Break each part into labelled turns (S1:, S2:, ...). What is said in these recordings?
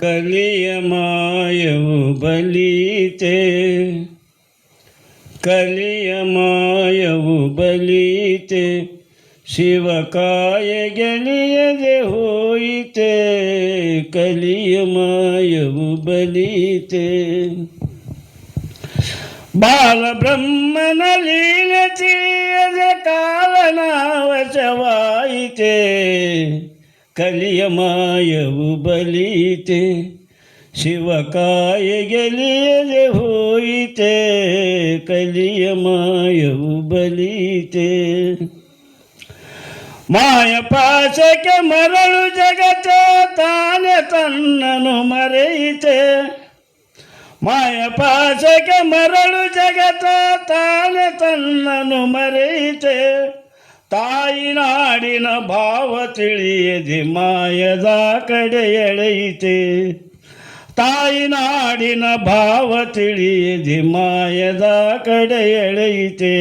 S1: ಕಲಿಯ ಮಾಯವು ಬಲೀತೆ, ಕಲಿಯ ಮಾಯವು ಬಲೀತೆ, ಶಿವಕಾಯ ಗೆಲಿಯದೆ ಹೋಯಿತೆ, ಕಲಿಯ ಮಾಯವು ಬಲೀತೆ. ಬಾಲಬ್ರಹ್ಮನ ಲೀಲೆ ತಿಳಿಯದೆ ಕಾಲನಾವಶವಾಯಿತೆ, ಕಲಿಯ ಮಾಯವು ಬಲೀತೆ, ಶಿವಕಾಯ ಗೆಲಿಯದೆ ಹೋಯಿತೆ, ಕಲಿಯ ಮಾಯವು ಬಲೀತೆ. ಮಾಯ ಪಾಶಕ್ಕೆ ಮರಳು ಜಗತ್ತ ತಾನೆ ತನ್ನನು ಮರೆಯಿತೆ, ಮಾಯ ಪಾಶಕ್ಕೆ ಮರಳು ಜಗತ್ತ ತಾನೆ ತನ್ನನು ಮರೆಯಿತೆ, ತಾಯಿ ನಾಡಿನ ಭಾವ ತಿಳಿಯದೆ ಮಾಯದ ಕಡೆ ಎಳೆಯಿತೆ, ತಾಯಿ ನಾಡಿನ ಭಾವ ತಿಳಿಯದೆ ಮಾಯದ ಕಡೆ ಎಳೆಯಿತೆ,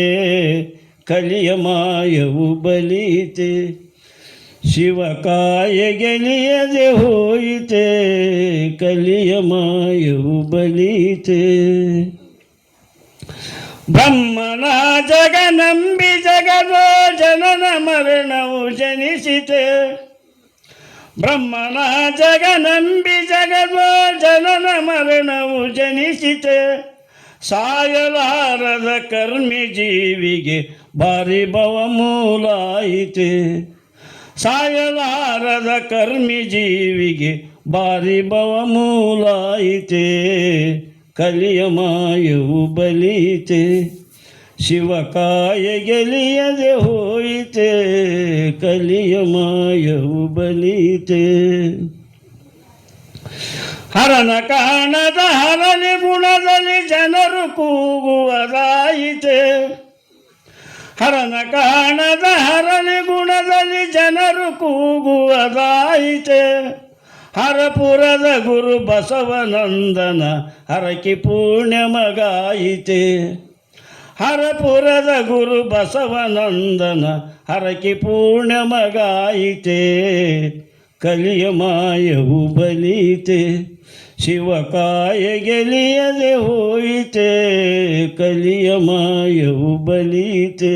S1: ಕಲಿಯ ಮಾಯವು ಬಲೀತೆ, ಶಿವಕಾಯ ಗೆಲಿಯದೆ ಹೋಯಿತೆ, ಕಲಿಯ ಮಾಯವು ಬಲೀತೆ. ಬ್ರಹ್ಮನ ಜಗ ನಂಬಿ ಜಗದೋ ಜನನ ಮರಣವು ಜನಿಸಿತೆ, ಬ್ರಹ್ಮನ ಜಗ ನಂಬಿ ಜಗದೋ ಜನನ ಮರಣವು ಜನಿಸಿತೆ, ಸಾಯಲಾರದ ಕರ್ಮಿ ಜೀವಿಗೆ ಭಾರಿ ಭವ ಮೂಲಾಯಿತೆ, ಸಾಯಲಾರದ ಕರ್ಮಿ ಜೀವಿಗೆ ಭಾರಿ ಭವ ಮೂಲಾಯಿತೆ, ಕಲಿಯ ಮಾಯವು ಬಲೀತೆ, ಶಿವಕಾಯ ಗೆಲಿಯದೆ ಹೋಯಿತೆ, ಕಲಿಯ ಮಾಯವು ಬಲೀತೆ. ಹರನ ಕಾಣದ ಹರನಿ ಗುಣದಲ್ಲಿ ಜನರು ಕೂಗುವುದಾಯಿತೆ, ಹರನ ಕಾಣದ ಹರನಿ ಗುಣದಲ್ಲಿ ಜನರು ಕೂಗುವುದಾಯಿತೆ, ಹರಪುರದ ಗುರು ಬಸವನಂದನ ಹರಕಿ ಪುಣ್ಯ ಮಗಾಯಿತೆ, ಹರಪುರದ ಗುರು ಬಸವನಂದನ ಹರಕಿ ಪುಣ್ಯ ಮಗಾಯಿತೆ, ಕಲಿಯ ಮಾಯವು ಬಲೀತೆ, ಶಿವಕಾಯ ಗೆಲಿಯದೆ ಹೋಯಿತೆ, ಕಲಿಯ ಮಾಯವು ಬಲೀತೆ.